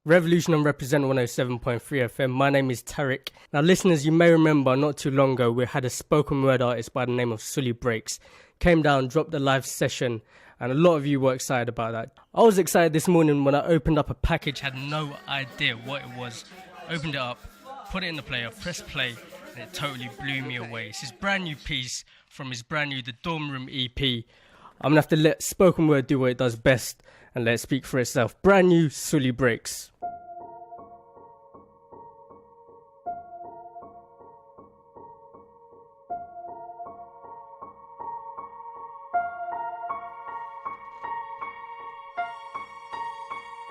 Revolution and Represent 107.3 FM. My name is Tariq. Now, listeners, you may remember not too long ago we had a spoken word artist by the name of Sully Breaks. Came down, dropped a live session, and a lot of you were excited about that. I was excited this morning when I opened up a package, had no idea what it was. Opened it up, put it in the player, pressed play, and it totally blew me away. It's his brand new piece from his brand new The Dorm Room EP. I'm going to have to let spoken word do what it does best and let it speak for itself. Brand new Sully Breaks.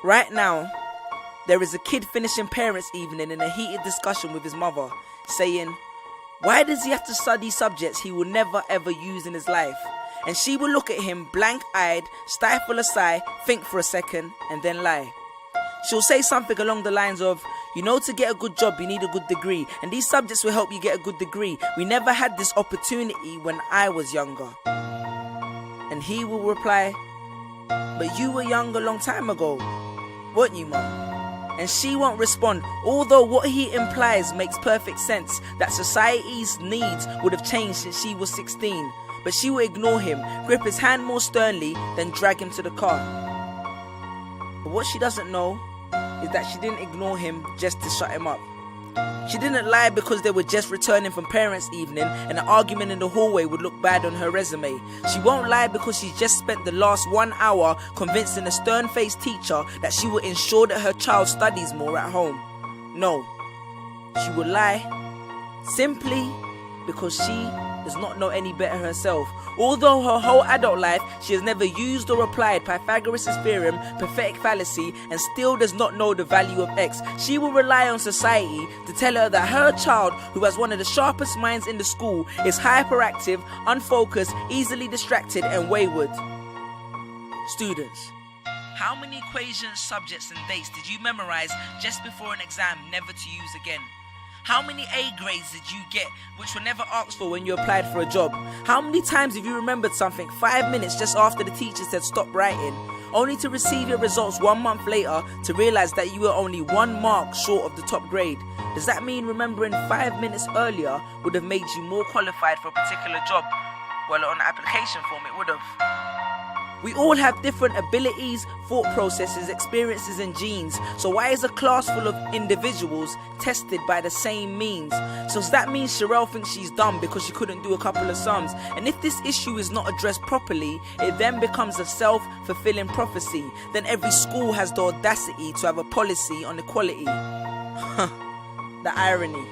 Right now, there is a kid finishing parents' evening in a heated discussion with his mother, saying, why does he have to study subjects he will never ever use in his life? And she will look at him blank-eyed, stifle a sigh, think for a second, and then lie. She'll say something along the lines of, you know, to get a good job you need a good degree, and these subjects will help you get a good degree. We never had this opportunity when I was younger. And he will reply, but you were young a long time ago, weren't you, Mum? And she won't respond, although what he implies makes perfect sense, that society's needs would have changed since she was 16. But she will ignore him, grip his hand more sternly, then drag him to the car. But what she doesn't know is that she didn't ignore him just to shut him up. She didn't lie because they were just returning from parents' evening and an argument in the hallway would look bad on her resume. She won't lie because she's just spent the last 1 hour convincing a stern-faced teacher that she will ensure that her child studies more at home. No, she will lie simply because she does not know any better herself. Although her whole adult life she has never used or applied Pythagoras' theorem, pathetic fallacy, and still does not know the value of X, she will rely on society to tell her that her child, who has one of the sharpest minds in the school, is hyperactive, unfocused, easily distracted, and wayward. Students, how many equations, subjects, and dates did you memorize just before an exam never to use again? How many A grades did you get which were never asked for when you applied for a job? How many times have you remembered something 5 minutes just after the teacher said stop writing, only to receive your results 1 month later to realize that you were only 1 mark short of the top grade? Does that mean remembering 5 minutes earlier would have made you more qualified for a particular job? Well, on the application form it would have. We all have different abilities, thought processes, experiences and genes. So why is a class full of individuals tested by the same means? So does that mean Sherelle thinks she's dumb because she couldn't do a couple of sums? And if this issue is not addressed properly, it then becomes a self-fulfilling prophecy. Then every school has the audacity to have a policy on equality. The irony.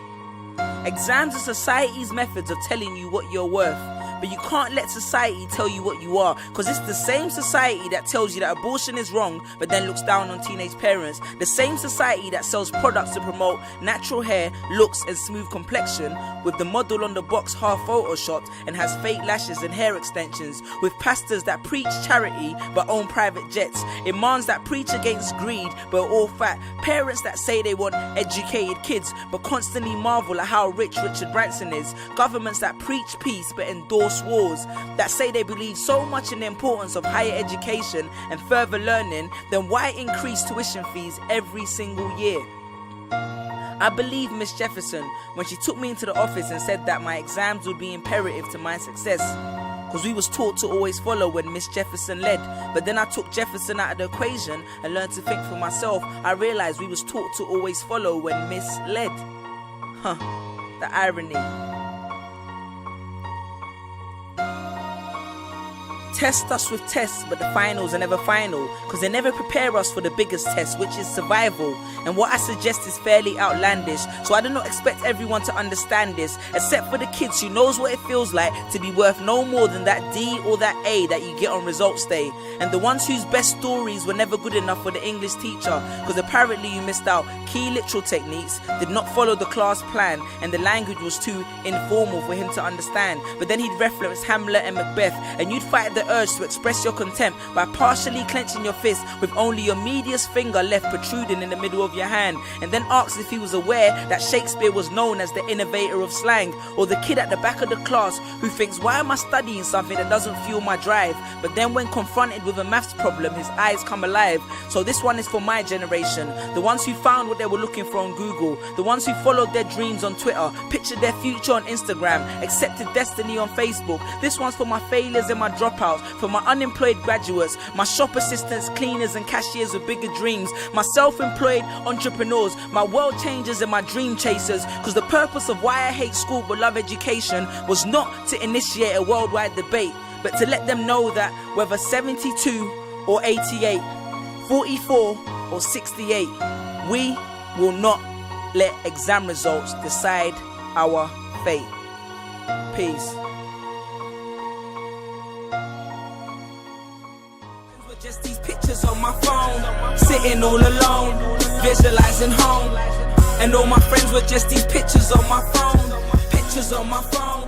Exams are society's methods of telling you what you're worth. But you can't let society tell you what you are, because it's the same society that tells you that abortion is wrong but then looks down on teenage parents. The same society that sells products to promote natural hair, looks and smooth complexion, with the model on the box half photoshopped and has fake lashes and hair extensions, with pastors that preach charity but own private jets, imams that preach against greed but are all fat, parents that say they want educated kids but constantly marvel at how rich Richard Branson is, governments that preach peace but endorse wars, that say they believe so much in the importance of higher education and further learning, then why increase tuition fees every single year? I believe Miss Jefferson when she took me into the office and said that my exams would be imperative to my success, because we was taught to always follow when Miss Jefferson led. But then I took Jefferson out of the equation and learned to think for myself. I realized we was taught to always follow when Miss led. The irony. Test us with tests, but the finals are never final, because they never prepare us for the biggest test, which is survival. And what I suggest is fairly outlandish, so I do not expect everyone to understand this, except for the kids who knows what it feels like to be worth no more than that D or that A that you get on results day, and the ones whose best stories were never good enough for the English teacher, because apparently you missed out key literal techniques, did not follow the class plan, and the language was too informal for him to understand. But then he'd reference Hamlet and Macbeth, and you'd fight the urge to express your contempt by partially clenching your fist with only your medius finger left protruding in the middle of your hand, and then asks if he was aware that Shakespeare was known as the innovator of slang, or the kid at the back of the class who thinks, why am I studying something that doesn't fuel my drive? But then when confronted with a maths problem, his eyes come alive. So this one is for my generation, the ones who found what they were looking for on Google, the ones who followed their dreams on Twitter, pictured their future on Instagram, accepted destiny on Facebook. This one's for my failures and my dropouts, for my unemployed graduates, my shop assistants, cleaners and cashiers with bigger dreams, my self-employed entrepreneurs, my world changers and my dream chasers. Because the purpose of why I hate school but love education was not to initiate a worldwide debate, but to let them know that whether 72 or 88, 44 or 68, we will not let exam results decide our fate. Peace. Just these pictures on my phone, sitting all alone, visualizing home. And all my friends were just these pictures on my phone, pictures on my phone.